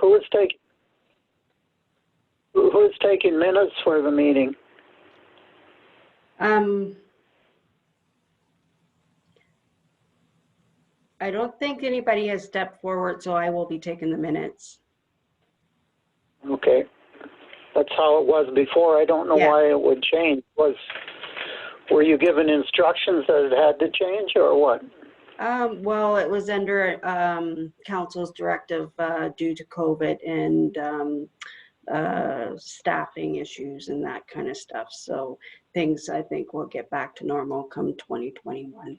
Who is taking minutes for the meeting? I don't think anybody has stepped forward, so I will be taking the minutes. Okay. That's how it was before. I don't know why it would change. Were you given instructions that it had to change or what? Well, it was under council's directive due to COVID and staffing issues and that kind of stuff. So things, I think, will get back to normal come 2021.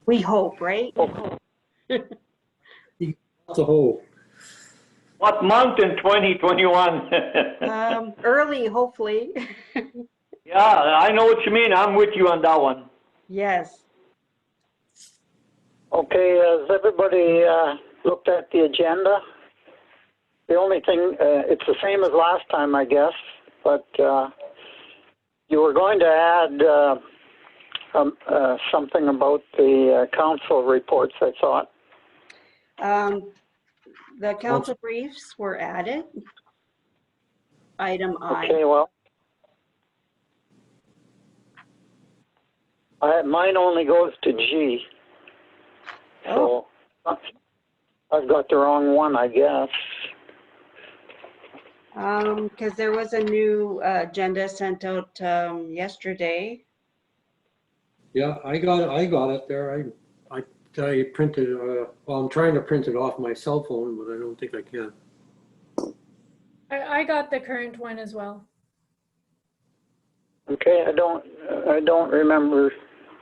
We hope, right? That's a whole. What month in 2021? Early, hopefully. Yeah, I know what you mean. I'm with you on that one. Yes. Okay, has everybody looked at the agenda? The only thing, it's the same as last time, I guess, but you were going to add something about the council reports, I thought. The council briefs were added. Item I. Okay, well, mine only goes to G. So I've got the wrong one, I guess. Because there was a new agenda sent out yesterday. Yeah, I got it there. I printed. Well, I'm trying to print it off my cell phone, but I don't think I can. I got the current one as well. Okay, I don't remember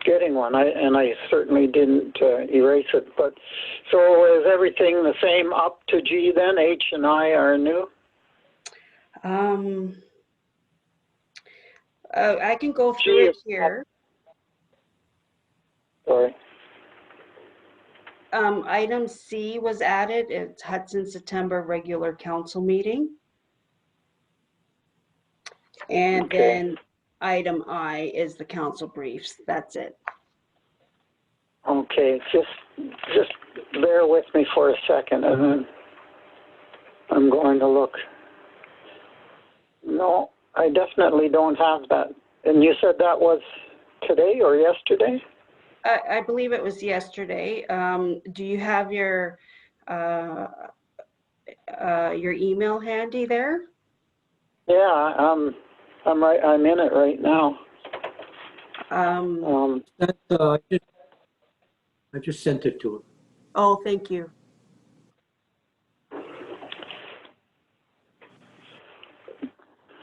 getting one. I certainly didn't erase it. But so is everything the same up to G then? H and I are new. I can go through it here. Sorry. Item C was added. It's Hudson September regular council meeting. And then item I is the council briefs. That's it. Okay, just bear with me for a second, and then I'm going to look. No, I definitely don't have that. And you said that was today or yesterday? I believe it was yesterday. Do you have your email handy there? Yeah, I'm in it right now. I just sent it to him. Oh, thank you.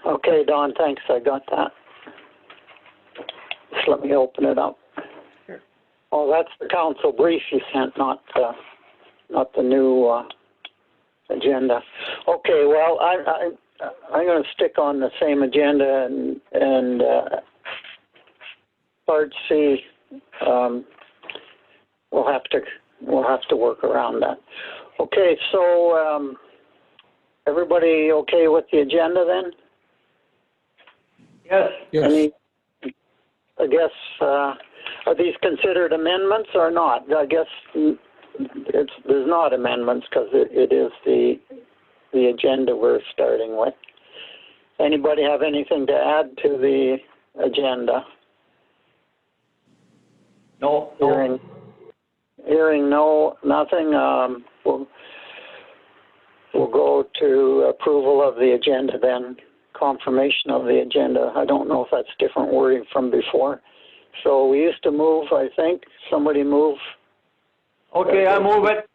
Okay, Don, thanks. I got that. Just let me open it up. Sure. Oh, that's the council brief you sent, not the new agenda. Okay, well, I'm going to stick on the same agenda and part C. We'll have to work around that. Okay, so everybody okay with the agenda then? Yes. Yes. I guess, are these considered amendments or not? I guess there's not amendments because it is the agenda we're starting with. Anybody have anything to add to the agenda? No. Hearing nothing. We'll go to approval of the agenda then. Confirmation of the agenda. I don't know if that's different wording from before. So we used to move, I think. Somebody move. Okay, I move it.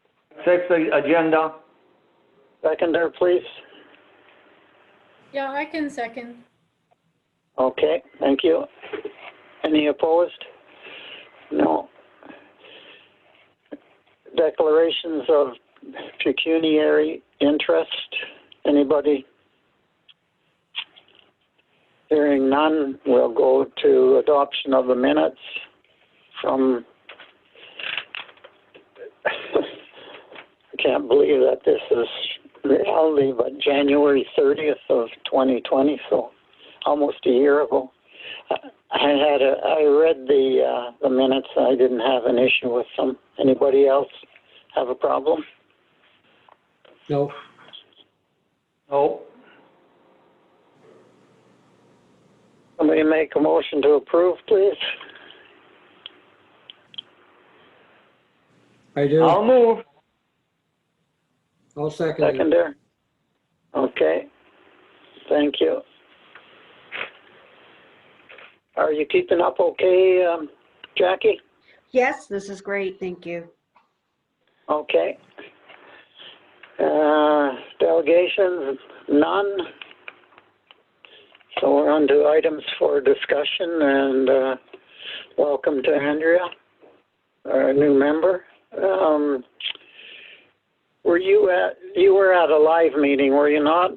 Fix the agenda. Seconder, please. Yeah, I can second. Okay, thank you. Any opposed? No. Declarations of pecuniary interest. Anybody? Hearing none, we'll go to adoption of the minutes from, I can't believe that this is reality, but January 30th of 2020, so almost a year ago. I read the minutes. I didn't have an issue with them. Anybody else have a problem? No, No. Somebody make a motion to approve, please. I do. I'll move. I'll second it. Seconder? Okay. Thank you. Are you keeping up okay, Jackie? Yes, this is great. Thank you. Okay. Delegations, none. So we're on to items for discussion, and welcome to Andrea, our new member. You were at a live meeting, were you not,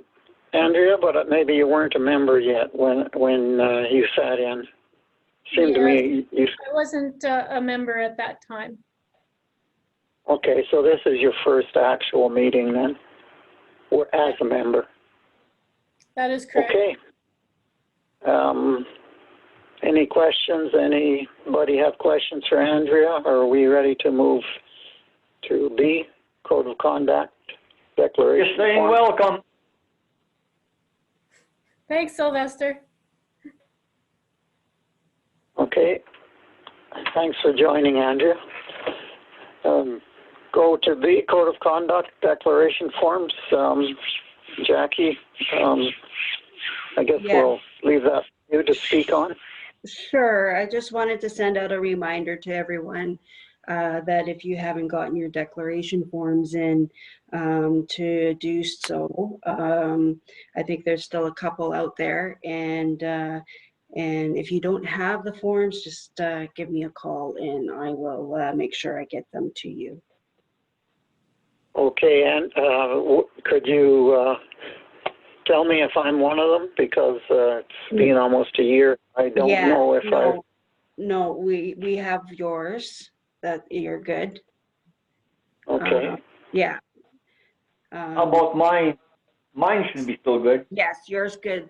Andrea? But maybe you weren't a member yet when you sat in. Seemed to me you. I wasn't a member at that time. Okay, so this is your first actual meeting then, or as a member. That is correct. Okay. Any questions? Anybody have questions for Andrea? Or are we ready to move to B, Code of Conduct Declaration? You're saying form? welcome. Thanks, Sylvester. Okay. Thanks for joining, Andrea. Go to B, Code of Conduct Declaration forms. Jackie, I guess Yeah. we'll leave that for you to speak on. Sure. I just wanted to send out a reminder to everyone that if you haven't gotten your declaration forms in, to do so. I think there's still a couple out there, and if you don't have the forms, just give me a call and I will make sure I get them to you. Okay, and could you tell me if I'm one of them? Because it's been almost a year. I don't know if No, we have yours, that you're good. Okay. Yeah. How about mine? Mine should be still good. Yes, yours good.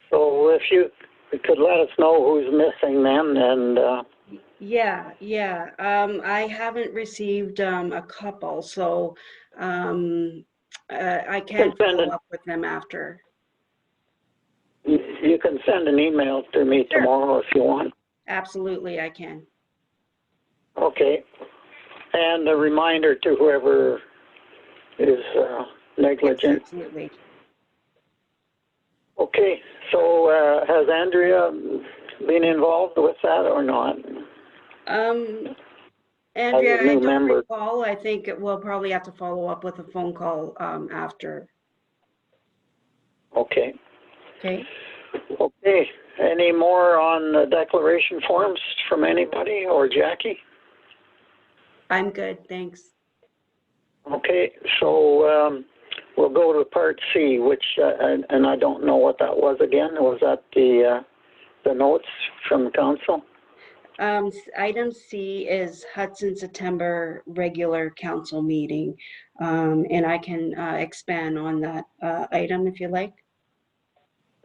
So if you could let us know who's missing then, and Yeah. I haven't received a couple, so I can follow up with them after. you can send an email to me Sure. tomorrow if you want. Absolutely, I can. Okay. And a reminder to whoever is negligent. Absolutely. Okay, so has Andrea been involved with that or not? Andrea, I new don't member. recall. I think we'll probably have to follow up with a phone call after. Okay. Okay. Okay. Any more on the declaration forms from anybody or Jackie? I'm good, thanks. Okay, so we'll go to Part C, which, and I don't know what that was again. Was that the notes from the council? Item C is Hudson September regular council meeting, and I can expand on that item if you like.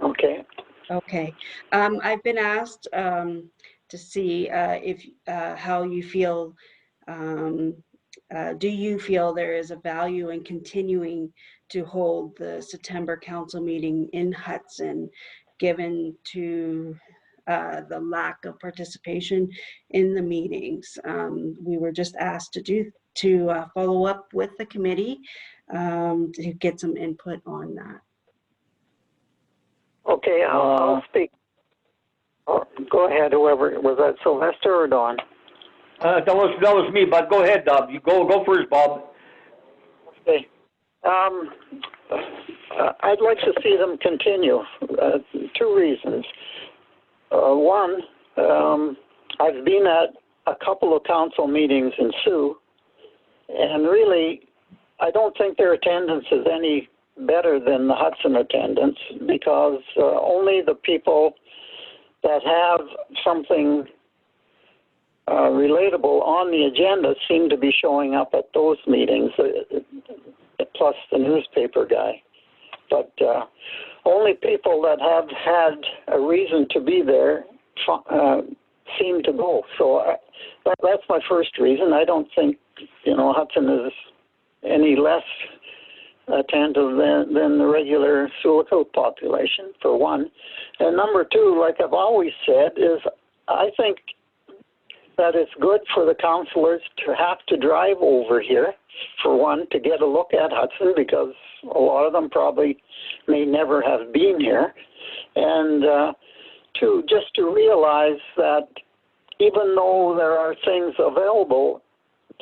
Okay. Okay. I've been asked to see if how you feel. Do you feel there is a value in continuing to hold the September council meeting in Hudson, given to the lack of participation in the meetings? We were just asked to follow up with the committee to get some input on that. Okay, I'll speak. Oh, go ahead, whoever. Was that Sylvester or Don? That was me, but go ahead, Bob. You go first, Bob. Okay. I'd like to see them continue. Two reasons. One, I've been at a couple of council meetings in Sioux, and really, I don't think their attendance is any better than the Hudson attendance, because only the people that have something relatable on the agenda seem to be showing up at those meetings, plus the newspaper guy. But only people that have had a reason to be there seem to go. So that's my first reason. I don't think, Hudson is any less attentive than the regular Sewell Hill population, for one. And number two, like I've always said, is I think that it's good for the councillors to have to drive over here, for one, to get a look at Hudson, because a lot of them probably may never have been here. And two, just to realize that even though there are things available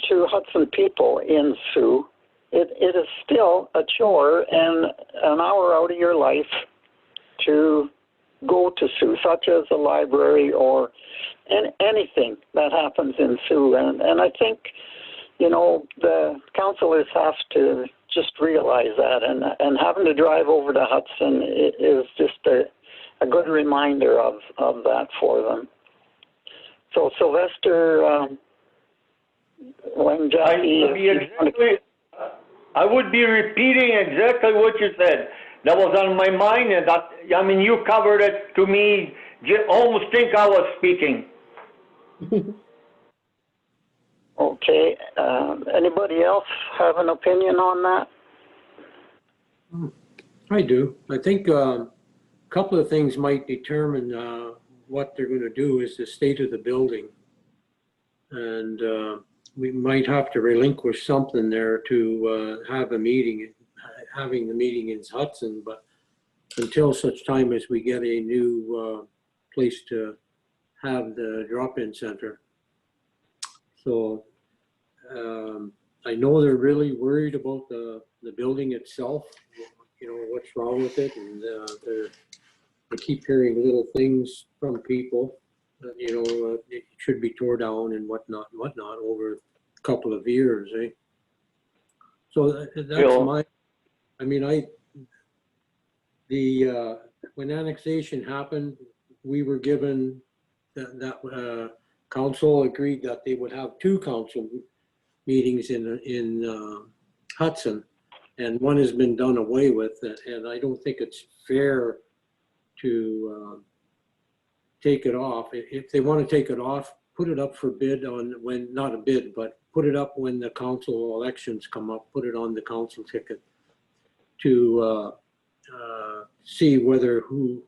to Hudson people in Sioux, it is still a chore and an hour out of your life to go to Sioux, such as a library or anything that happens in Sioux. And I think, you know, the councillors have to just realize that, and having to drive over to Hudson is just a good reminder of that for them. So Sylvester, when Jackie... I would be repeating exactly what you said. That was on my mind, and that, I mean, you covered it to me. Almost think I was speaking. Okay. Anybody else have an opinion on that? I do. I think a couple of things might determine what they're going to do is the state of the building. And we might have to relinquish something there to have a meeting, having the meeting in Hudson, but until such time as we get a new place to have the drop-in center. So I know they're really worried about the building itself, you know, what's wrong with it, and they keep hearing little things from people. You know, it should be tore down and whatnot over a couple of years, eh? So that's my, I mean, when annexation happened, we were given that council agreed that they would have 2 council meetings in Hudson, and one has been done away with, and I don't think it's fair to take it off. If they want to take it off, put it up for bid on when, not a bid, but put it up when the council elections come up, put it on the council ticket to see whether who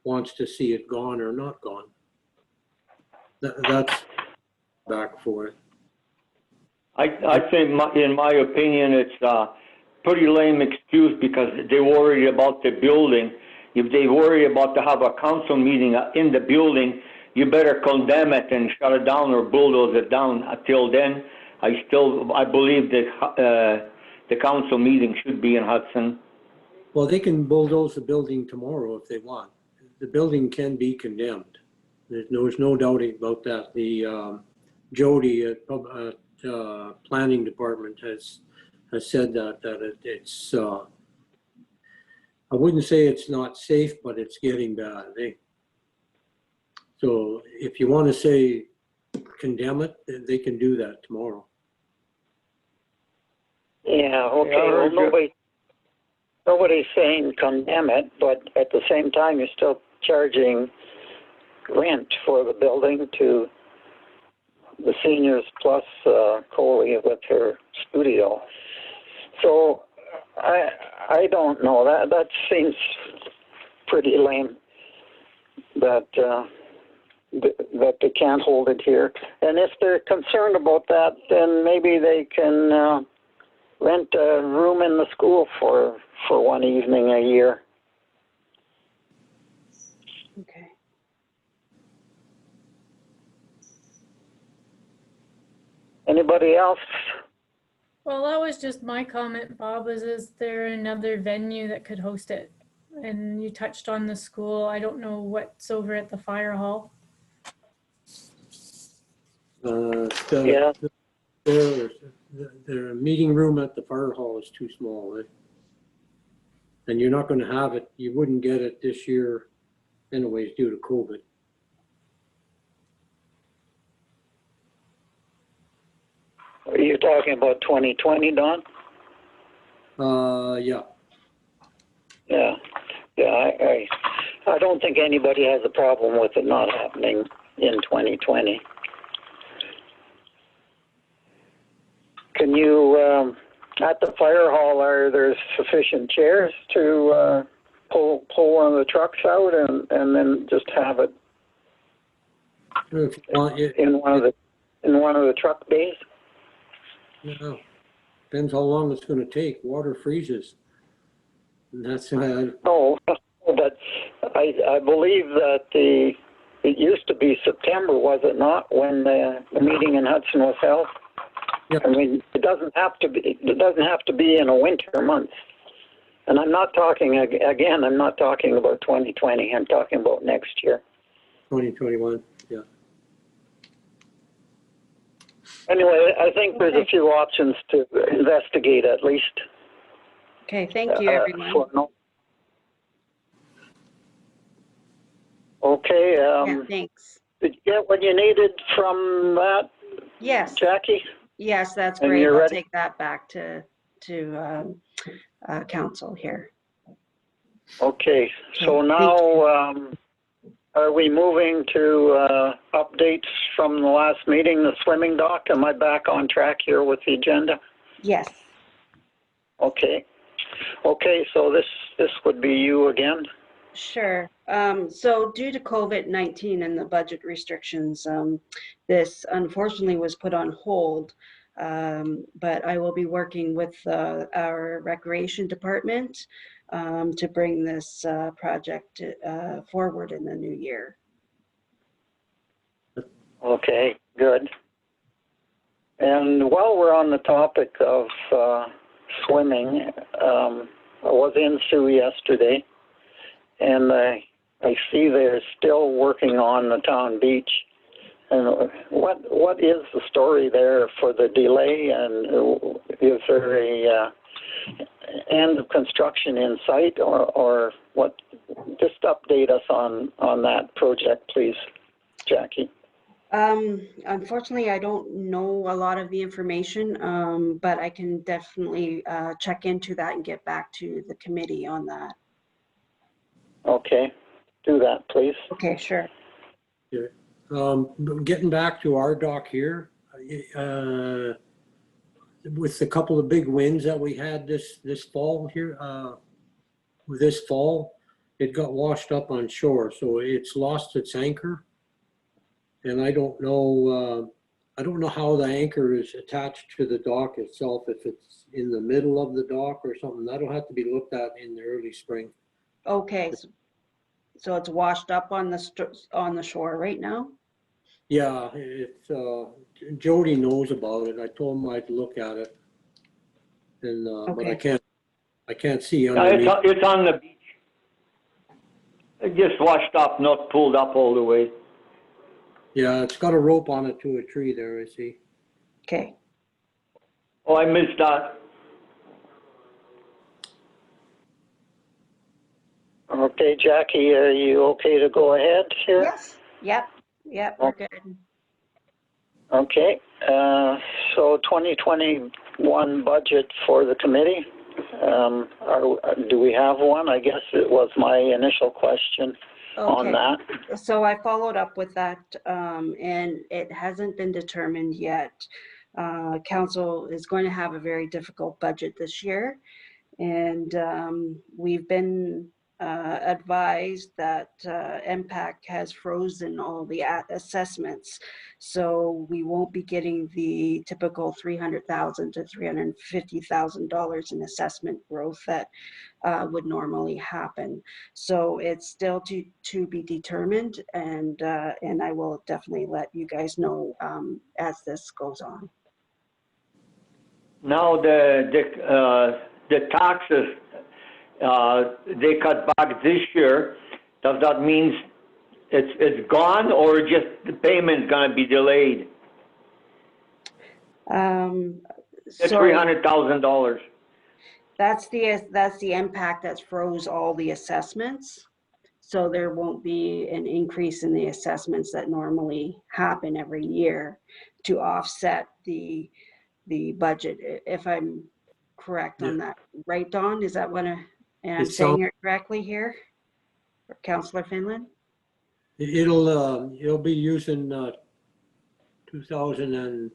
wants to see it gone or not gone. That's back for it. I think, in my opinion, it's a pretty lame excuse because they worry about the building. If they worry about to have a council meeting in the building, you better condemn it and shut it down or bulldoze it down. Until then, I believe that the council meeting should be in Hudson. Well, they can bulldoze the building tomorrow if they want. The building can be condemned. There's no doubt about that. The Jody at planning department has said that it's I wouldn't say it's not safe, but it's getting bad. Eh? So if you want to say condemn it, they can do that tomorrow. Yeah, okay. Well, nobody's saying condemn it, but at the same time, you're still charging rent for the building to the seniors plus Coley with her studio. So I don't know. That seems pretty lame that that they can't hold it here. And if they're concerned about that, then maybe they can rent a room in the school for one evening a year. Okay. Anybody else? Well, that was just my comment, Bob, is there another venue that could host it? And you touched on the school. I don't know what's over at the fire hall. Yeah. The meeting room at the fire hall is too small. Eh? And you're not going to have it. You wouldn't get it this year anyways due to COVID. Are you talking about 2020, Don? Yeah. Yeah. Yeah, I don't think anybody has a problem with it not happening in 2020. Can you, at the fire hall, are there sufficient chairs to pull one of the trucks out and then just have it If you want, in one of the truck bays? yeah. Depends how long it's gonna take. Water freezes. And that's, No, but I believe that it used to be September, was it not, when the meeting in Hudson was held? Yep. I mean, it doesn't have to be in a winter month. And I'm not talking, again, I'm not talking about 2020. I'm talking about next year. 2021, yeah. Anyway, I think there's a few options to investigate at least. Okay, thank you, everyone. Okay, Yeah, thanks. did you get what you needed from that, Yes, Jackie? yes, that's And great. you're I'll ready? take that back to council here. Okay, so Okay, now, are we moving to updates from the last meeting, the swimming dock? Am I back on track here with the agenda? Yes. Okay. Okay, so this would be you again? Sure. So due to COVID-19 and the budget restrictions, this unfortunately was put on hold. But I will be working with our recreation department to bring this project forward in the new year. Okay, good. And while we're on the topic of swimming, I was in Sioux yesterday, and I see they're still working on the town beach. And what is the story there for the delay, and is there a end of construction in sight, or what? Just update us on that project, please, Jackie. Unfortunately, I don't know a lot of the information, but I can definitely check into that and get back to the committee on that. Okay, do that, please. Okay, sure. Yeah. Getting back to our dock here, with a couple of big winds that we had this fall here, this fall, it got washed up on shore, so it's lost its anchor. And I don't know how the anchor is attached to the dock itself, if it's in the middle of the dock or something. That'll have to be looked at in the early spring. Okay, so it's washed up on the shore right now? Yeah, it's Jody knows about it. I told him I'd look at it, and but Okay. I can't see underneath. It's on the beach. It just washed up, not pulled up all the way. Yeah, it's got a rope on it to a tree there, I see. Okay. Oh, I missed that. Okay, Jackie, are you okay to go ahead here? Yes. Yep, we're good. Okay, so 2021 budget for the committee. Do we have one? I guess it was my initial question on that. So I followed up with that, and it hasn't been determined yet. Council is going to have a very difficult budget this year, and we've been advised that MPAC has frozen all the assessments, so we won't be getting the typical $300,000 to $350,000 in assessment growth that would normally happen. So it's still to be determined, and I will definitely let you guys know as this goes on. Now the taxes, they cut back this year. Does that mean it's gone, or just the payment's gonna be delayed? It's $300,000. That's the impact that froze all the assessments. So there won't be an increase in the assessments that normally happen every year to offset the budget, if I'm correct on that. Right, Don? Is that what I'm saying it correctly here? Councillor Finland? It'll be using 2020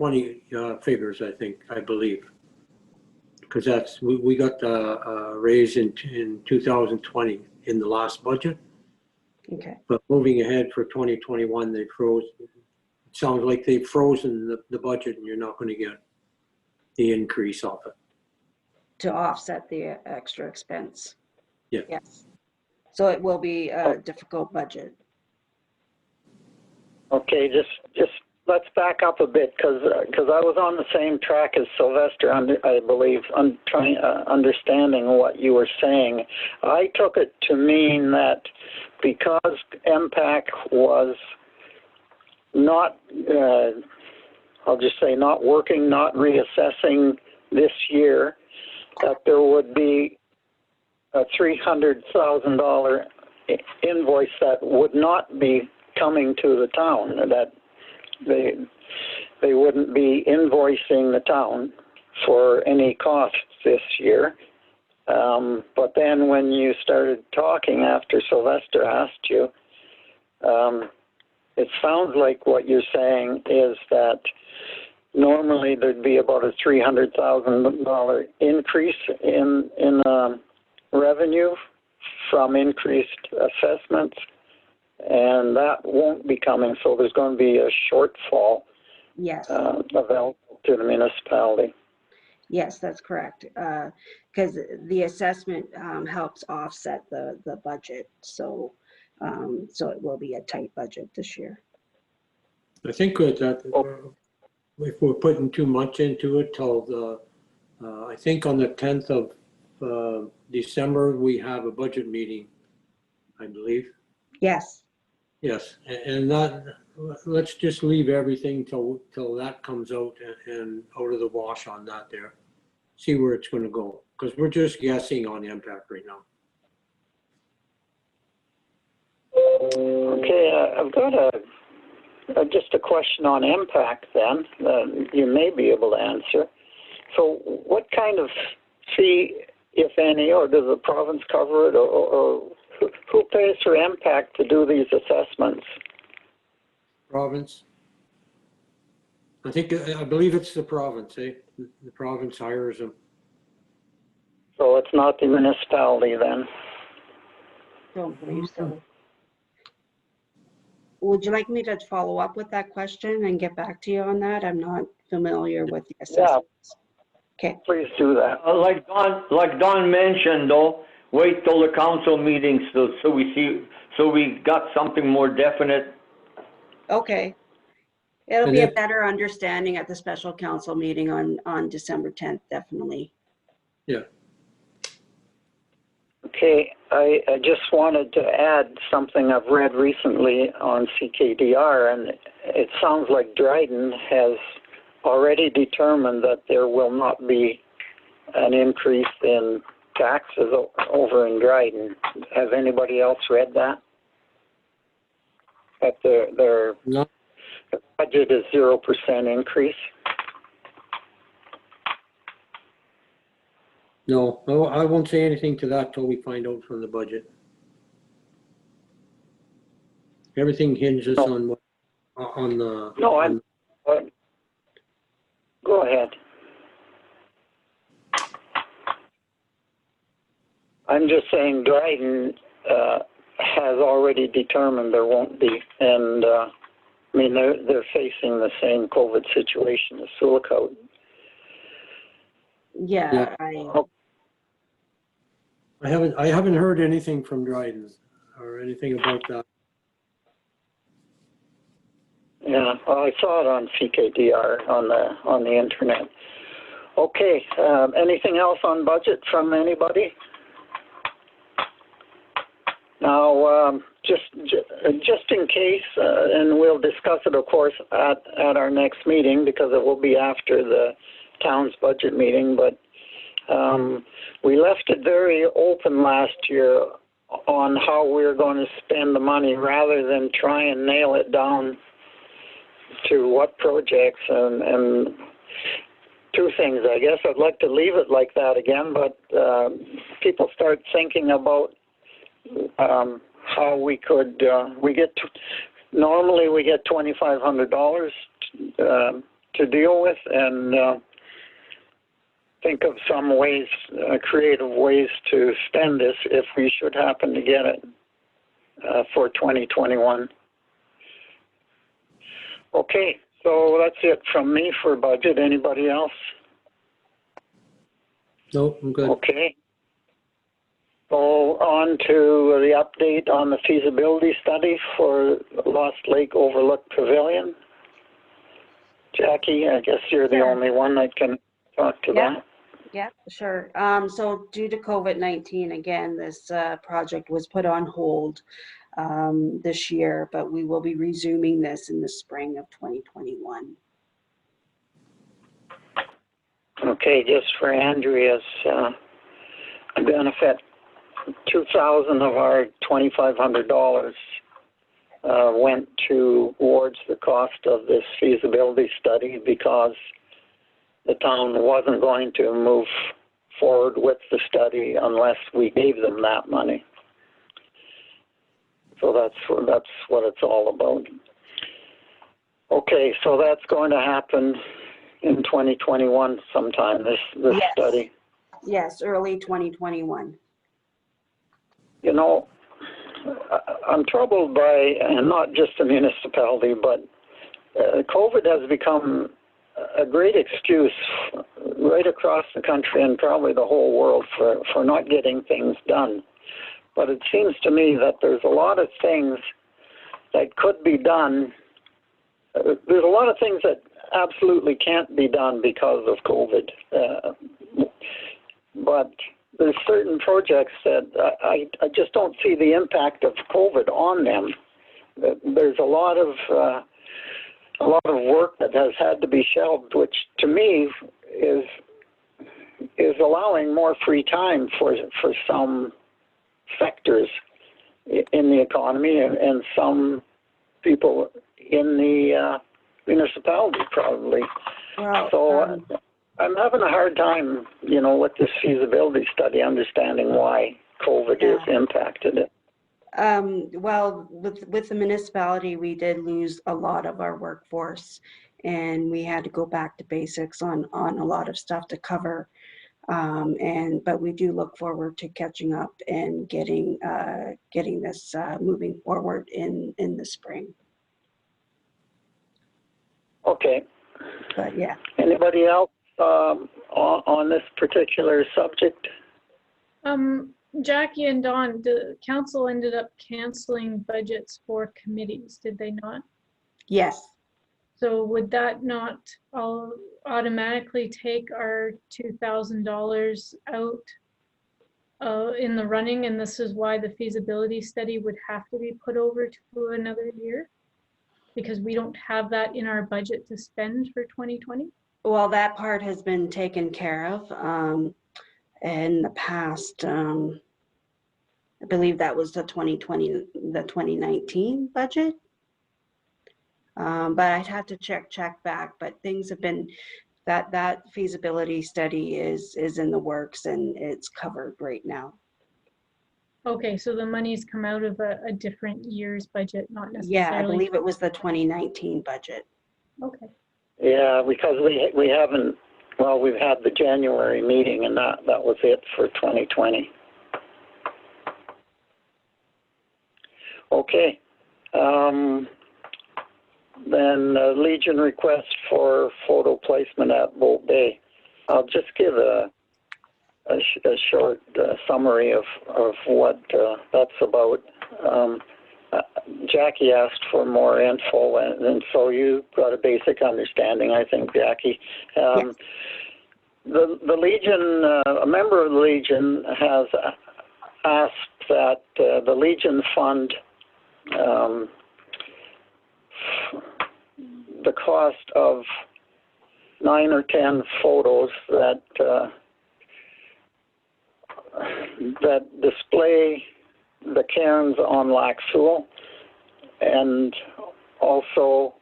20 figures, I believe. Because we got the raise in 2020 in the last budget. Okay. But moving ahead for 2021, they froze. It sounds like they've frozen the budget and you're not going to get the increase off it. To offset the extra expense. Yeah. Yes. So it will be a difficult budget. Okay, just let's back up a bit because I was on the same track as Sylvester, I believe, understanding what you were saying. I took it to mean that because MPAC was not, I'll just say not working, not reassessing this year, that there would be a $300,000 invoice that would not be coming to the town, that they wouldn't be invoicing the town for any costs this year. But then when you started talking after Sylvester asked you, it sounds like what you're saying is that normally there'd be about a $300,000 increase in revenue from increased assessments, and that won't be coming, so there's going to be a shortfall. Yes. Available to the municipality. Yes, that's correct. Because the assessment helps offset the budget, so it will be a tight budget this year. I think that if we're putting too much into it till I think on the 10th of December, we have a budget meeting, I believe. Yes. Yes, and that, let's just leave everything till that comes out and out of the wash on that there. See where it's going to go, because we're just guessing on impact right now. Okay, I've got just a question on impact then, you may be able to answer. So what kind of fee, if any, or does the province cover it, or who pays for impact to do these assessments? Province. I believe it's the province, eh? The province hires them. So it's not the municipality then? Don't believe so. Would you like me to follow up with that question and get back to you on that? I'm not familiar with the assessments. Yeah. Okay. Please do that. Like Don mentioned, though, wait till the council meeting so we got something more definite. Okay. It'll And be a then- better understanding at the special council meeting on December 10th, definitely. Yeah. Okay, I just wanted to add something I've read recently on CKDR, and it sounds like Dryden has already determined that there will not be an increase in taxes over in Dryden. Has anybody else read that? That their No. budget is 0% increase? No, I won't say anything to that till we find out from the budget. Everything hinges on what, on the. No, go ahead. I'm just saying Dryden has already determined there won't be, and I mean they're facing the same COVID situation as Sulacote. Yeah. I haven't heard anything from Dryden or anything about that. Yeah, well, I saw it on CKDR on the internet. Okay, anything else on budget from anybody? Now, just in case, and we'll discuss it, of course, at our next meeting because it will be after the town's budget meeting. But we left it very open last year on how we're going to spend the money, rather than try and nail it down to what projects. And two things, I guess. I'd like to leave it like that again, but people start thinking about how we could, normally we get $2,500 to deal with, and think of some ways, creative ways to spend this if we should happen to get it for 2021. Okay, so that's it from me for budget. Anybody else? Nope, I'm good. Okay. So on to the update on the feasibility study for Lost Lake Overlook Pavilion. Jackie, I guess you're the Sure. only one that can talk to Yeah. that. Yeah, sure. So due to COVID-19, again, this project was put on hold this year, but we will be resuming this in the spring of 2021. Okay, just for Andrea's benefit, $2,000 of our $2,500 went towards the cost of this feasibility study because the town wasn't going to move forward with the study unless we gave them that money. So that's what it's all about. Okay, so that's going to happen in 2021 sometime, this Yes. study. Yes, early 2021. You know, I'm troubled by, and not just the municipality, but COVID has become a great excuse right across the country and probably the whole world for not getting things done. But it seems to me that there's a lot of things that could be done. There's a lot of things that absolutely can't be done because of COVID. But there's certain projects that I just don't see the impact of COVID on them. There's a lot of work that has had to be shelved, which to me is allowing more free time for some sectors in the economy and some people in the municipality probably. Well, So I'm having a hard time, with this feasibility study, understanding why COVID has impacted it. Well, with the municipality, we did lose a lot of our workforce, and we had to go back to basics on a lot of stuff to cover. But we do look forward to catching up and getting this moving forward in the spring. Okay. But yeah. Anybody else on this particular subject? Jackie and Don, the council ended up canceling budgets for committees, did they not? Yes. So would that not automatically take our $2,000 out in the running? And this is why the feasibility study would have to be put over to another year? Because we don't have that in our budget to spend for 2020? Well, that part has been taken care of in the past. I believe that was the 2019 budget. But I'd have to check back, but things have been, that feasibility study is in the works and it's covered right now. Okay, so the money's come out of a different year's budget, not necessarily. Yeah, I believe it was the 2019 budget. Okay. Yeah, because we haven't, well, we've had the January meeting and that was it for 2020. Okay. Then Legion request for photo placement at Boat Bay. I'll just give a short summary of what that's about. Jackie asked for more info, and so you got a basic understanding, I think, Jackie. Yes. The Legion, a member of the Legion has asked that the Legion fund the cost of 9 or 10 photos that display the cairns on Lac Seul, and also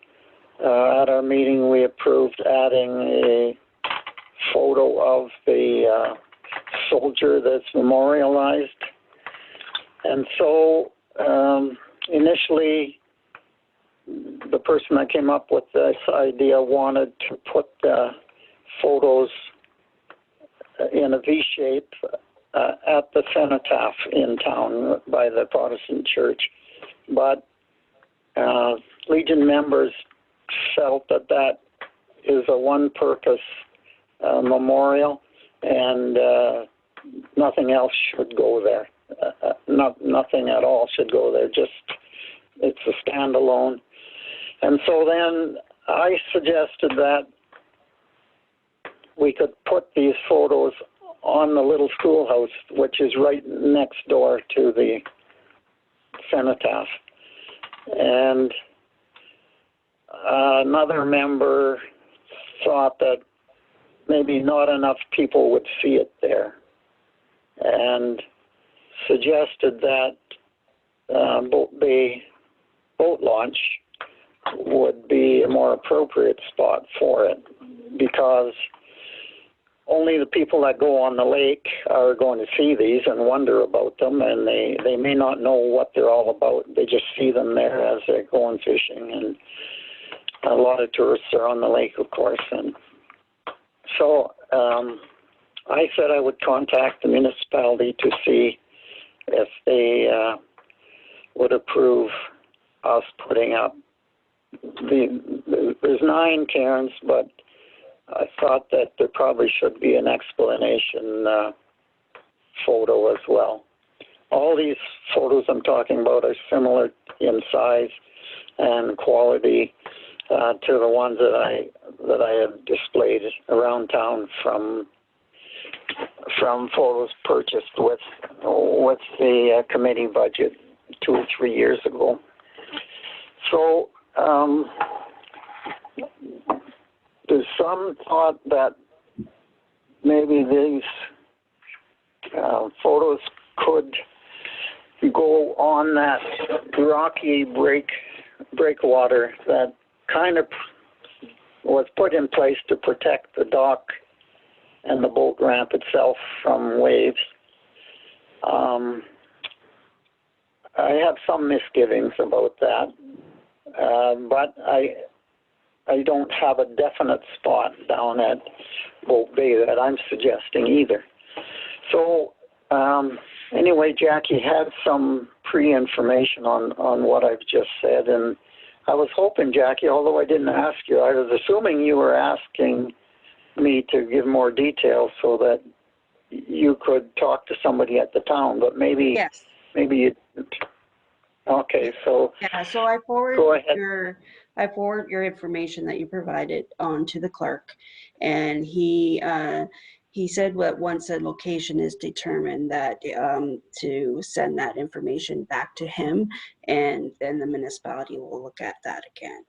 at our meeting we approved adding a photo of the soldier that's memorialized. And so initially the person that came up with this idea wanted to put photos in a V shape at the cenotaph in town by the Protestant church. But Legion members felt that that is a one-purpose memorial, and nothing else should go there. Nothing at all should go there. Just it's a standalone. And so then I suggested that we could put these photos on the little schoolhouse, which is right next door to the cenotaph. And another member thought that maybe not enough people would see it there, and suggested that Boat Bay boat launch would be a more appropriate spot for it, because only the people that go on the lake are going to see these and wonder about them, and they may not know what they're all about. They just see them there as they're going fishing, and a lot of tourists are on the lake, of course. And so I said I would contact the municipality to see if they would approve us putting up there's 9 cairns, but I thought that there probably should be an explanation photo as well. All these photos I'm talking about are similar in size and quality to the ones that I have displayed around town from photos purchased with the committee budget 2 or 3 years ago. So there's some thought that maybe these photos could go on that rocky breakwater that kind of was put in place to protect the dock and the boat ramp itself from waves. I have some misgivings about that, but I don't have a definite spot down at Boat Bay that I'm suggesting either. So anyway, Jackie had some pre-information on what I've just said, and I was hoping, Jackie, although I didn't ask you, I was assuming you were asking me to give more details so that you could talk to somebody at the town, but maybe Yes. maybe you didn't. Okay, so Yeah, so I forward go ahead. your information that you provided on to the clerk, and he said that once a location is determined that to send that information back to him, and then the municipality will look at that again.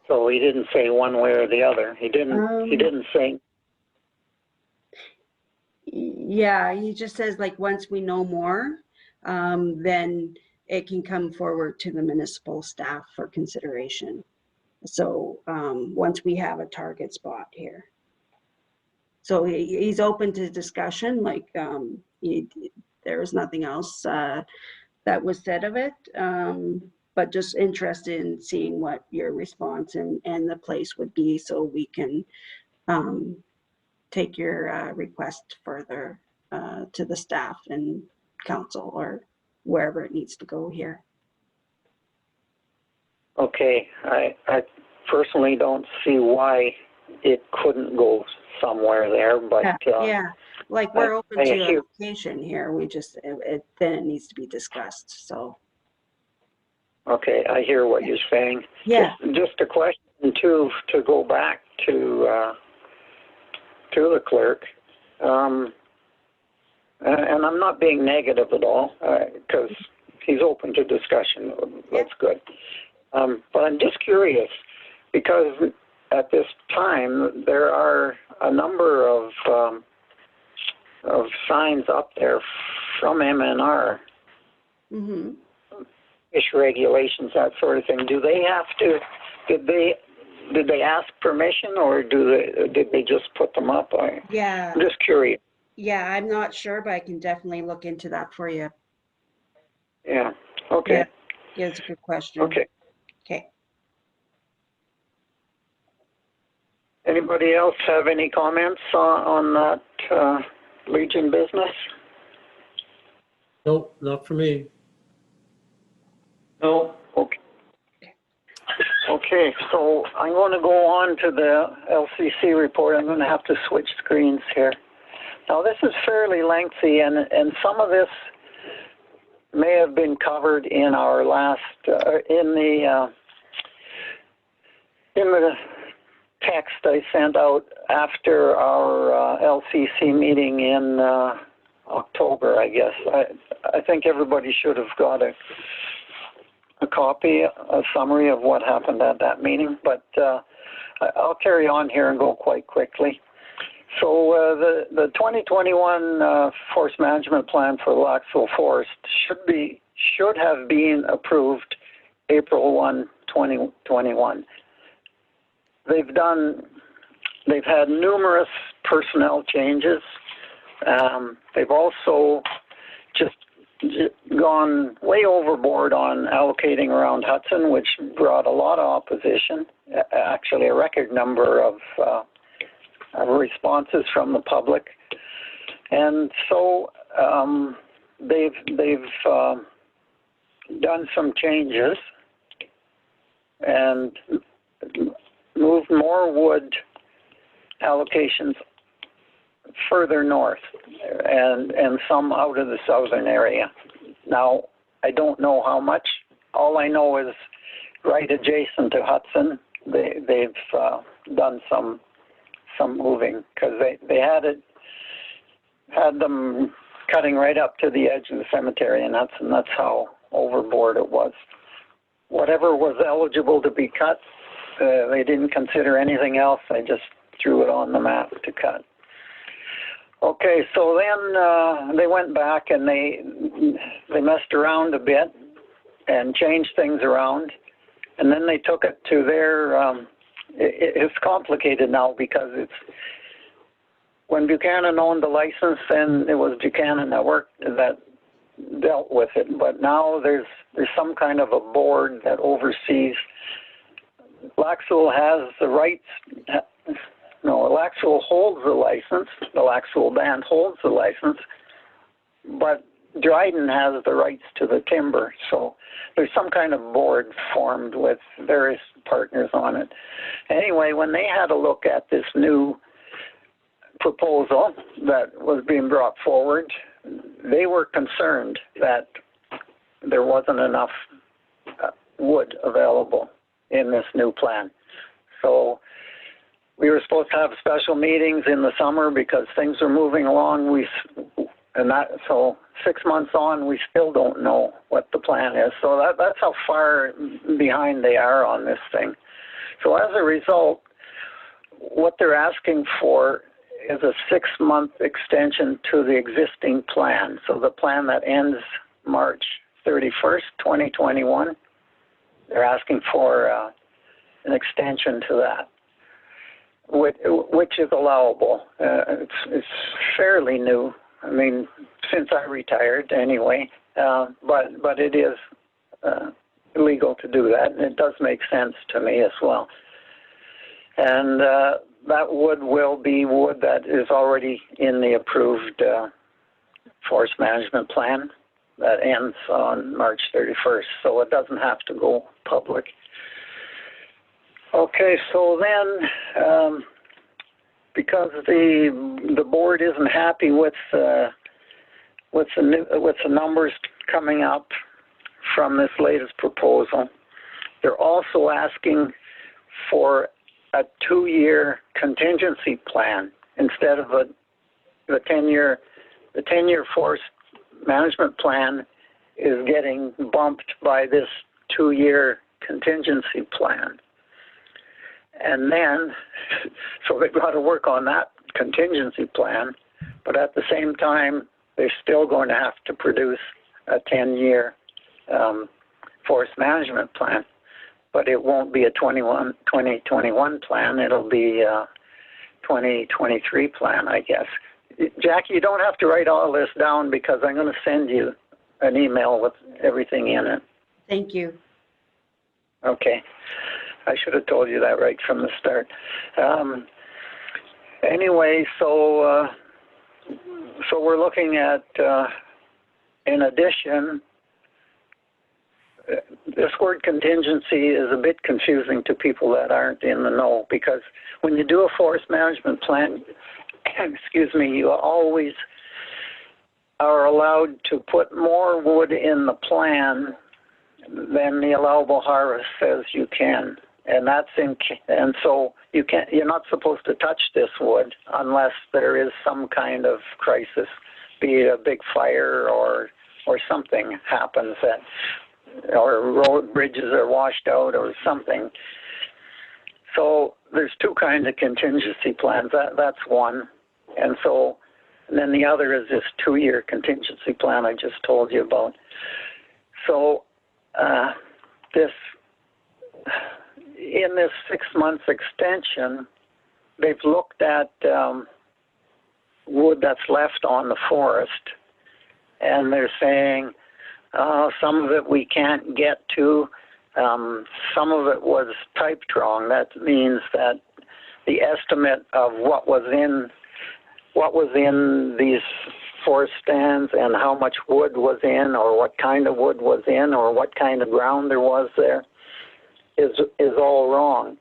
So he didn't say one way or the other. He didn't say. Yeah, he just says like once we know more, then it can come forward to the municipal staff for consideration. So once we have a target spot here. So he's open to discussion, like there was nothing else that was said of it, but just interested in seeing what your response and the place would be, so we can take your request further to the staff and council or wherever it needs to go here. Okay, I personally don't see why it couldn't go somewhere there, but yeah, like we're open to hear. a location here. We just then it needs to be discussed. So Okay, I hear what you're saying. yeah, Just a question to go back to the clerk, and I'm not being negative at all, because he's open to discussion. That's good. But I'm just curious, because at this time there are a number of signs up there from MNR, mm-hmm. fish regulations, that sort of thing. Do they have to? Did they ask permission, or did they just put them up? Yeah, I'm just curious. yeah, I'm not sure, but I can definitely look into that for you. Yeah. Okay, Yeah, it's a good question. okay. Okay. Anybody else have any comments on that Legion business? Nope, not for me. No, Okay. Okay, so I'm going to go on to the LCC report. I'm going to have to switch screens here. Now, this is fairly lengthy, and some of this may have been covered in our last, in the text I sent out after our LCC meeting in October, I guess. I think everybody should have got a copy, a summary of what happened at that meeting, but I'll carry on here and go quite quickly. So the 2021 Forest Management Plan for Laxville Forest should have been approved April 1, 2021. They've had numerous personnel changes. They've also just gone way overboard on allocating around Hudson, which brought a lot of opposition, actually a record number of responses from the public. And so they've done some changes and moved more wood allocations further north and some out of the southern area. Now, I don't know how much. All I know is right adjacent to Hudson, they've done some moving, because they had them cutting right up to the edge of the cemetery, and that's how overboard it was. Whatever was eligible to be cut, they didn't consider anything else. They just threw it on the map to cut. Okay, so then they went back and they messed around a bit and changed things around, and then they took it to their. It's complicated now because it's when Buchanan owned the license, then it was Buchanan that dealt with it. But now there's some kind of a board that oversees. Laxville has the rights. No, Laxville holds the license. The Laxville band holds the license, but Dryden has the rights to the timber. So there's some kind of board formed with various partners on it. Anyway, when they had a look at this new proposal that was being brought forward, they were concerned that there wasn't enough wood available in this new plan. So we were supposed to have special meetings in the summer because things are moving along. So 6 months on, we still don't know what the plan is. So that's how far behind they are on this thing. So as a result, what they're asking for is a 6-month extension to the existing plan. So the plan that ends March 31st, 2021, they're asking for an extension to that, which is allowable. It's fairly new. I mean, since I retired anyway, but it is legal to do that, and it does make sense to me as well. And that wood will be wood that is already in the approved forest management plan that ends on March 31st, so it doesn't have to go public. Okay, so then because the board isn't happy with the numbers coming up from this latest proposal, they're also asking for a 2-year contingency plan instead of the 10-year. The 10-year forest management plan is getting bumped by this 2-year contingency plan. And then, so they've got to work on that contingency plan, but at the same time, they're still going to have to produce a 10-year forest management plan. But it won't be a 2021 plan, it'll be a 2023 plan, I guess. Jackie, you don't have to write all this down because I'm going to send you an email with everything in it. Thank you. Okay. I should have told you that right from the start. Anyway, so we're looking at, in addition, this word contingency is a bit confusing to people that aren't in the know, because when you do a forest management plan, excuse me, you always are allowed to put more wood in the plan than the allowable harvest says you can. And so you're not supposed to touch this wood unless there is some kind of crisis, be it a big fire or something happens or road bridges are washed out or something. So there's two kinds of contingency plans. That's one. And then the other is this 2-year contingency plan I just told you about. So in this 6 months extension, they've looked at wood that's left on the forest, and they're saying some of it we can't get to. Some of it was typed wrong. That means that the estimate of what was in these forest stands and how much wood was in, or what kind of wood was in, or what kind of ground there was there is all wrong.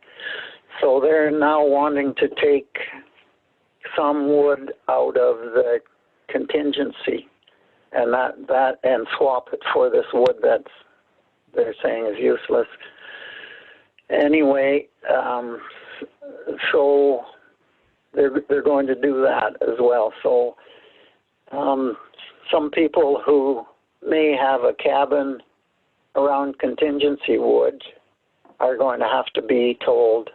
So they're now wanting to take some wood out of the contingency and and swap it for this wood that's they're saying is useless. Anyway, so they're going to do that as well. So some people who may have a cabin around contingency wood are going to have to be told,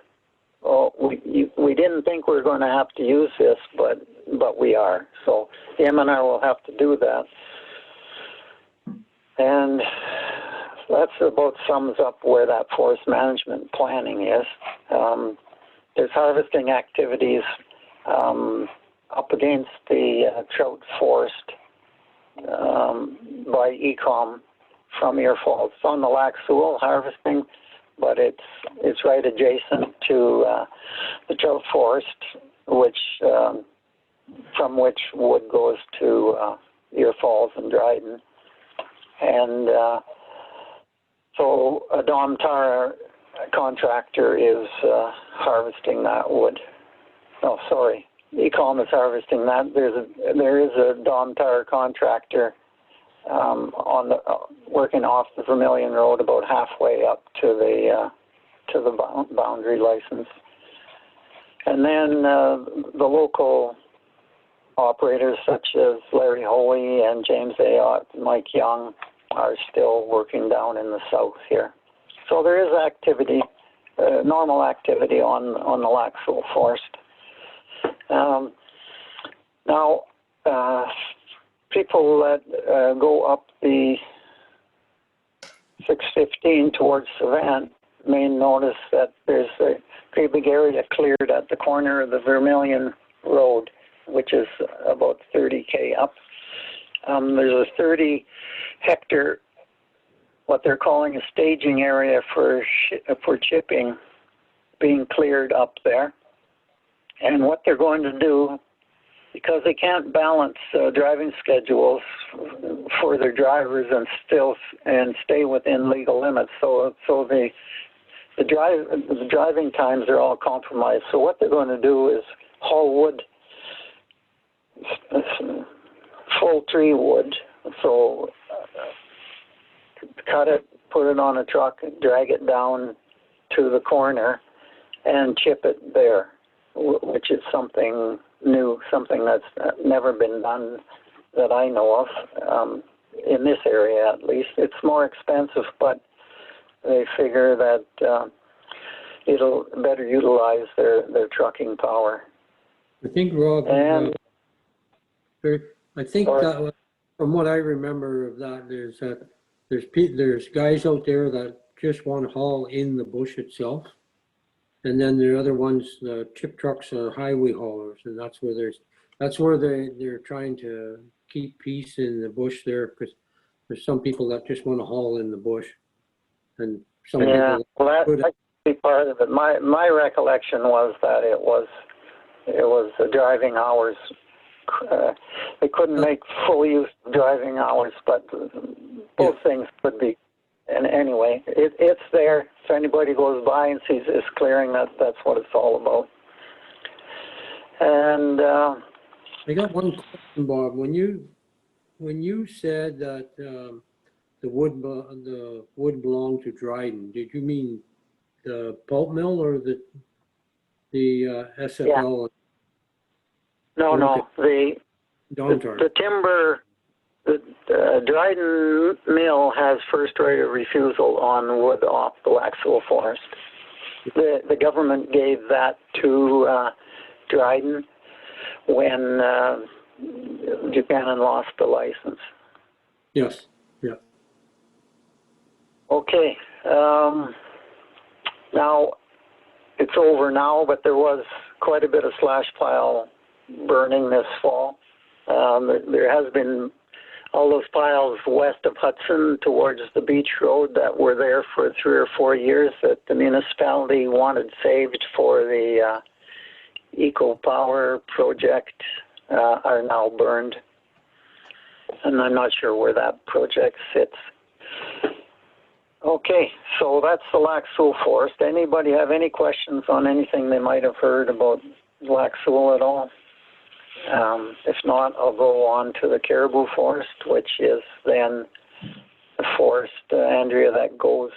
oh, we didn't think we were going to have to use this, but we are. So the M&R will have to do that. And that's about sums up where that forest management planning is. There's harvesting activities up against the trout forest by Ecom from Ear Falls. It's on the Lac Sewell harvesting, but it's right adjacent to the trout forest, which from which wood goes to Ear Falls and Dryden. And so a Domtar contractor is harvesting that wood. Oh, sorry. Ecom is harvesting that. There is a Domtar contractor working off the Vermilion Road about halfway up to the boundary license. And then the local operators such as Larry Hoey and James Ayotte and Mike Young are still working down in the south here. So there is activity, normal activity on the Lac Sewell forest. Now, people that go up the 615 towards Savant may notice that there's a pretty big area cleared at the corner of the Vermilion Road, which is about 30K up. There's a 30-hectare, what they're calling a staging area for chipping, being cleared up there. And what they're going to do, because they can't balance driving schedules for their drivers and stay within legal limits, so the driving times are all compromised. So what they're going to do is haul wood, full tree wood. So cut it, put it on a truck, drag it down to the corner, and chip it there, which is something new, something that's never been done that I know of, in this area at least. It's more expensive, but they figure that it'll better utilize their trucking power. I think, Rob, And I think that from what I remember of that, there's guys out there that just want to haul in the bush itself. And then the other ones, the chip trucks are highway haulers, and that's where they're trying to keep peace in the bush there, because There's some people that just want to haul in the bush, and some Yeah, people. well, that could be part of it. My recollection was that it was the driving hours. They couldn't make full use of driving hours, but both things could be. And anyway, it's there. If anybody goes by and sees this clearing, that's what it's all about. And I got one question, Bob. When you said that the wood belonged to Dryden, did you mean the pulp mill or the SFL? No, the timber. The Dryden mill has first right of refusal on wood off the Laxville forest. The government gave that to Dryden when Buchanan lost the license. Yes. Yeah. Okay. Now it's over now, but there was quite a bit of slash pile burning this fall. There has been all those piles west of Hudson towards the beach road that were there for 3 or 4 years that the municipality wanted saved for the Eco Power project are now burned. And I'm not sure where that project sits. Okay, so that's the Laxville Forest. Anybody have any questions on anything they might have heard about Laxville at all? If not, I'll go on to the Caribou Forest, which is then the forest, Andrea, that goes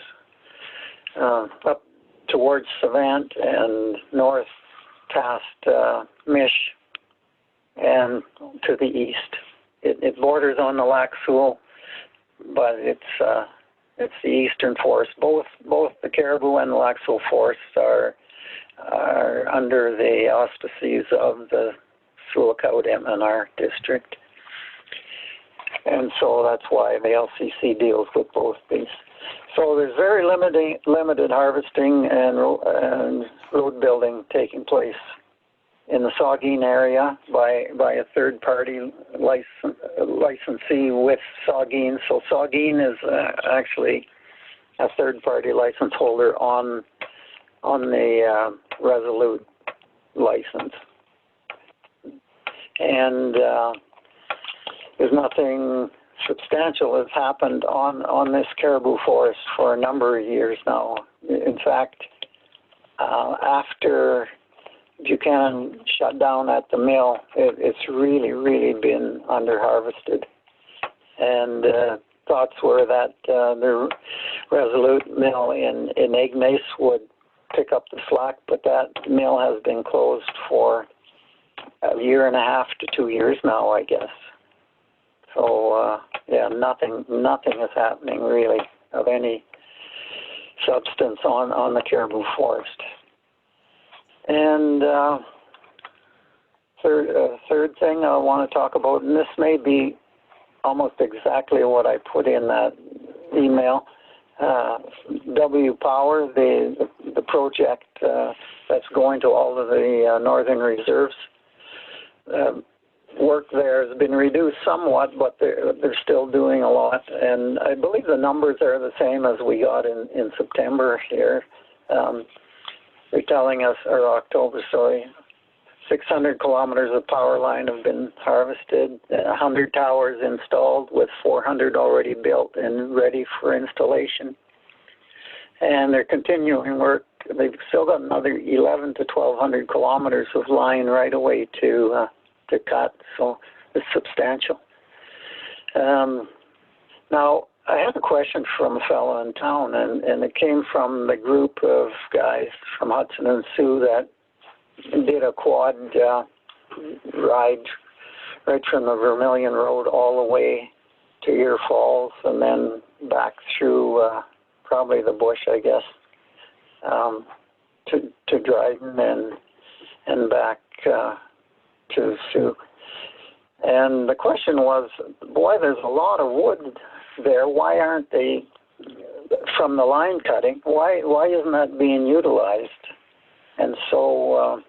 up towards Savant and north past Mish and to the east. It borders on the Laxville, but it's the eastern forest. Both the Caribou and the Laxville forests are under the auspices of the Sulakaut M&R district, and so that's why the LCC deals with both these. So there's very limited harvesting and road building taking place in the Saugeen area by a third-party licensee with Saugeen. So Saugeen is actually a third-party license holder on the Resolute license. And there's nothing substantial has happened on this caribou forest for a number of years now. In fact, after Buchanan shut down at the mill, it's really been under harvested. And thoughts were that the Resolute mill in Ignace would pick up the slack, but that mill has been closed for a year and a half to 2 years now, I guess. So yeah, nothing is happening really of any substance on the caribou forest. And third thing I want to talk about, and this may be almost exactly what I put in that email. W Power, the project that's going to all of the northern reserves. Work there has been reduced somewhat, but they're still doing a lot. And I believe the numbers are the same as we got in September here. They're telling us, or October, sorry, 600 kilometers of power line have been harvested, 100 towers installed with 400 already built and ready for installation. And they're continuing work. They've still got another 11 to 1,200 kilometers of line right away to cut, so it's substantial. Now, I have a question from a fellow in town, and it came from the group of guys from Hudson and Sioux that did a quad ride right from the Vermilion Road all the way to Ear Falls and then back through probably the bush, I guess, to Dryden and back to Sioux. And the question was, boy, there's a lot of wood there. Why aren't they, from the line cutting, why isn't that being utilized? And so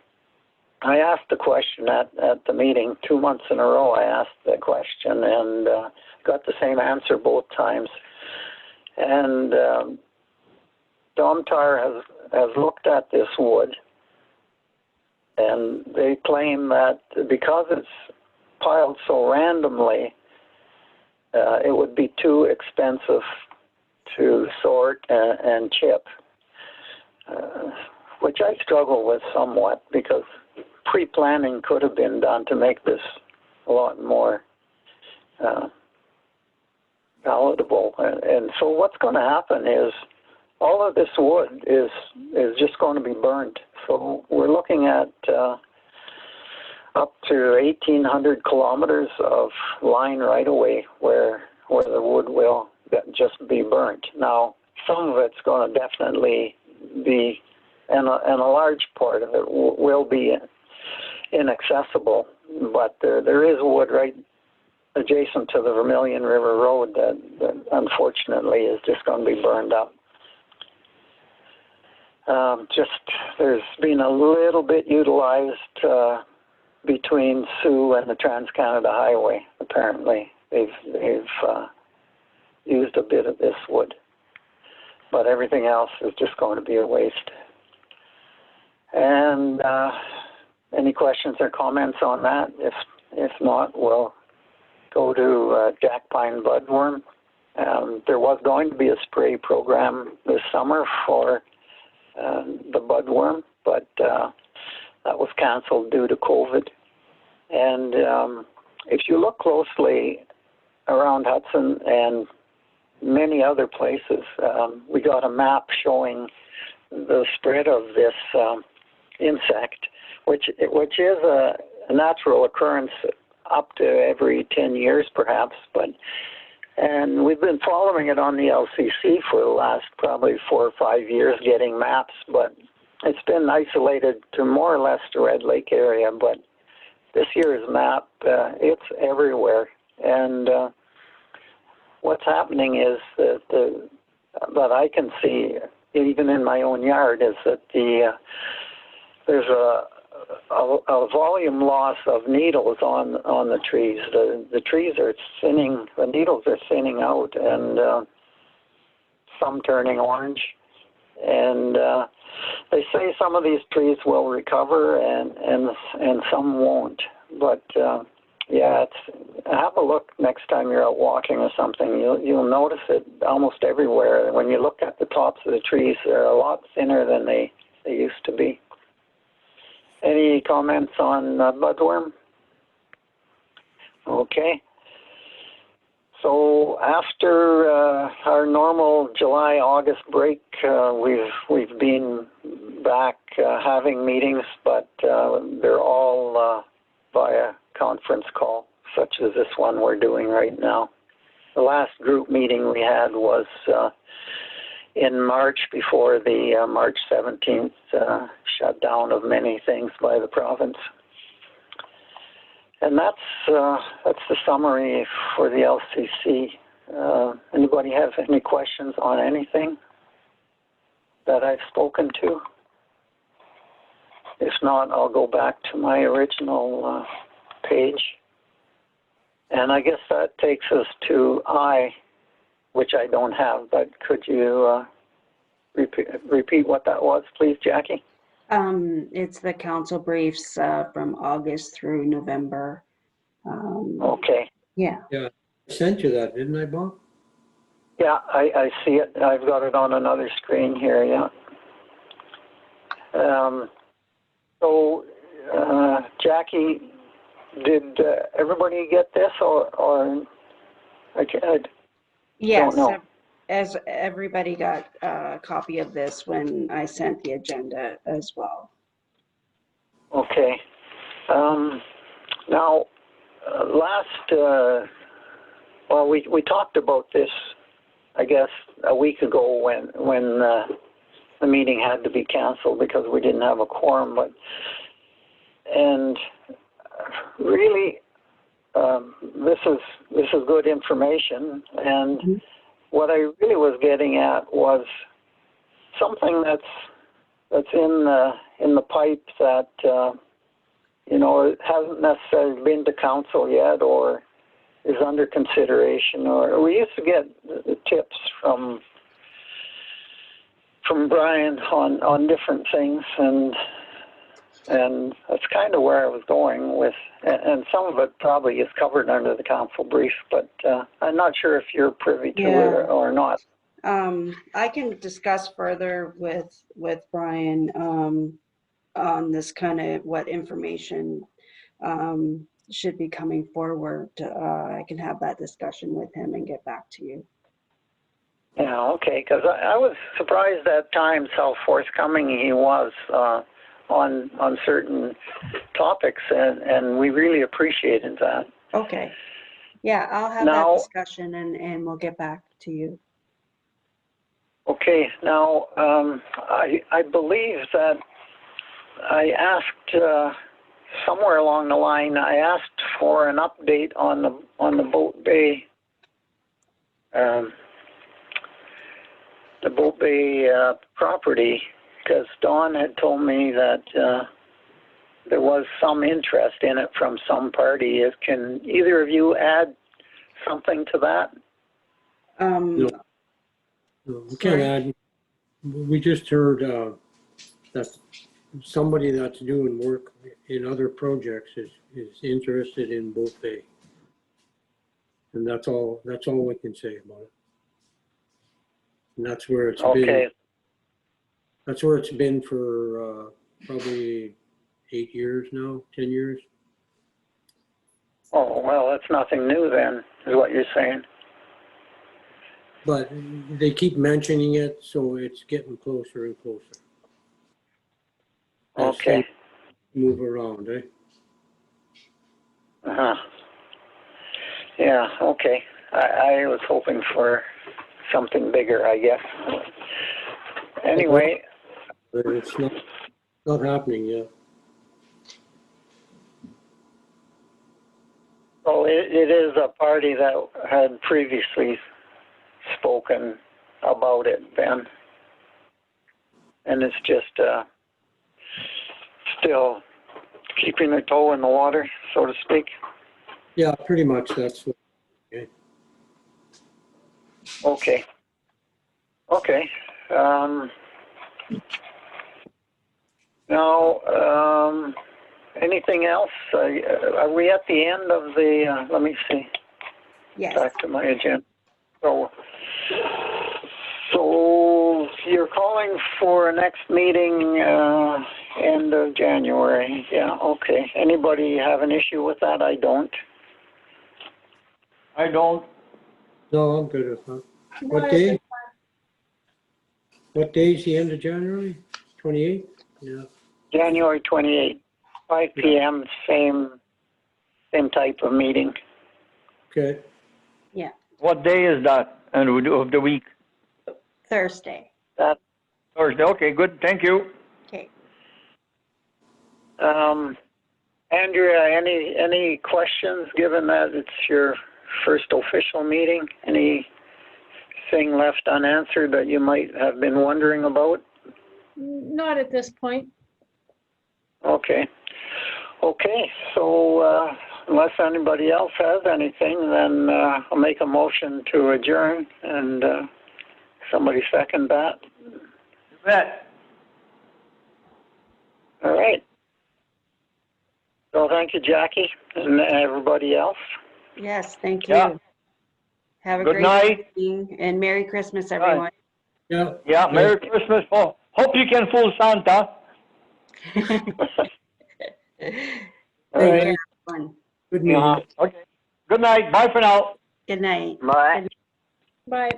I asked the question at the meeting 2 months in a row. I asked the question and got the same answer both times. And Domtar has looked at this wood, and they claim that because it's piled so randomly, it would be too expensive to sort and chip, which I struggle with somewhat, because pre-planning could have been done to make this a lot more palatable. And so what's going to happen is all of this wood is just going to be burned. So we're looking at up to 1,800 kilometers of line right away where the wood will just be burnt. Now, some of it's going to definitely be, and a large part of it will be inaccessible, but there is wood right adjacent to the Vermilion River Road that unfortunately is just going to be burned up. There's been a little bit utilized between Sioux and the Trans-Canada Highway. Apparently, they've used a bit of this wood, but everything else is just going to be a waste. And any questions or comments on that? If not, we'll go to jack pine budworm. There was going to be a spray program this summer for the budworm, but that was canceled due to COVID. And if you look closely around Hudson and many other places, we got a map showing the spread of this insect, which is a natural occurrence up to every 10 years perhaps, and we've been following it on the LCC for the last probably 4 or 5 years, getting maps, but it's been isolated to more or less the Red Lake area. But this year's map, it's everywhere. And what's happening is that I can see, even in my own yard, is that there's a volume loss of needles on the trees. The trees are thinning, the needles are thinning out, and some turning orange. And they say some of these trees will recover and some won't. But yeah, have a look next time you're out walking or something. You'll notice it almost everywhere. When you look at the tops of the trees, they're a lot thinner than they used to be. Any comments on budworm? Okay. So after our normal July-August break, we've been back having meetings, but they're all via conference call, such as this one we're doing right now. The last group meeting we had was in March, before the March 17th shutdown of many things by the province. And that's the summary for the LCC. Anybody have any questions on anything that I've spoken to? If not, I'll go back to my original page. And I guess that takes us to I, which I don't have, but could you repeat what that was, please, Jackie? It's the council briefs from August through November. Okay. Yeah. Yeah, I sent you that, didn't I, Bob? Yeah, I see it. I've got it on another screen here, yeah. So, Jackie, did everybody get this, or I Yes, don't know. as everybody got a copy of this when I sent the agenda as well. Okay. Now, well, we talked about this, I guess, a week ago when the meeting had to be canceled because we didn't have a quorum. And really, this is good information. And what I really was getting at was something that's in the pipe that you know, it hasn't necessarily been to council yet or is under consideration. Or we used to get tips from Brian on different things, and that's kind of where I was going with, and some of it probably is covered under the council brief, but I'm not sure if you're privy to it or not. I can discuss further with Brian on this kind of what information should be coming forward. I can have that discussion with him and get back to you. Yeah, okay, because I was surprised at times how forthcoming he was on certain topics, and we really appreciated that. Okay. Yeah, I'll have that discussion and we'll get back to you. Okay, now I believe that I asked somewhere along the line, I asked for an update on the Boat Bay property, because Dawn had told me that there was some interest in it from some party. Can either of you add something to that? No, we can't add. We just heard that somebody that's doing work in other projects is interested in Boat Bay, and that's all we can say about it. And that's where it's been. That's where it's been for probably 8 years now, 10 years. Oh, well, that's nothing new then, is what you're saying. But they keep mentioning it, so it's getting closer and closer. Okay. Move around, eh? Uh-huh. Yeah, okay. I was hoping for something bigger, I guess. Anyway. But it's not happening yet. Well, it is a party that had previously spoken about it then. And it's just still keeping their toe in the water, so to speak. Yeah, pretty much that's what. Okay. Okay. Now, anything else? Are we at the end of the, let me see. Yes. Back to my agenda. So you're calling for a next meeting end of January. Yeah, okay. Anybody have an issue with that? I don't. I don't. No, I'm good with that. What day? What day is the end of January? 28th? Yeah. January 28th, 5 p.m., same type of meeting. Okay. Yeah. What day is that of the week? Thursday. That, Thursday. Okay, good. Thank you. Okay. Andrea, any questions, given that it's your first official meeting? Anything left unanswered that you might have been wondering about? Not at this point. Okay. Okay, so unless anybody else has anything, then I'll make a motion to adjourn, and somebody second that. You bet. All right. So thank you, Jackie, and everybody else. Yes, thank you. Yeah. Have a Good great night. evening and Merry Christmas, everyone. Yeah. Yeah, Merry Christmas. Oh, hope you can fool Santa. All right. Everyone. Good meeting. Okay. Good night. Bye for now. Good night. Bye. Bye.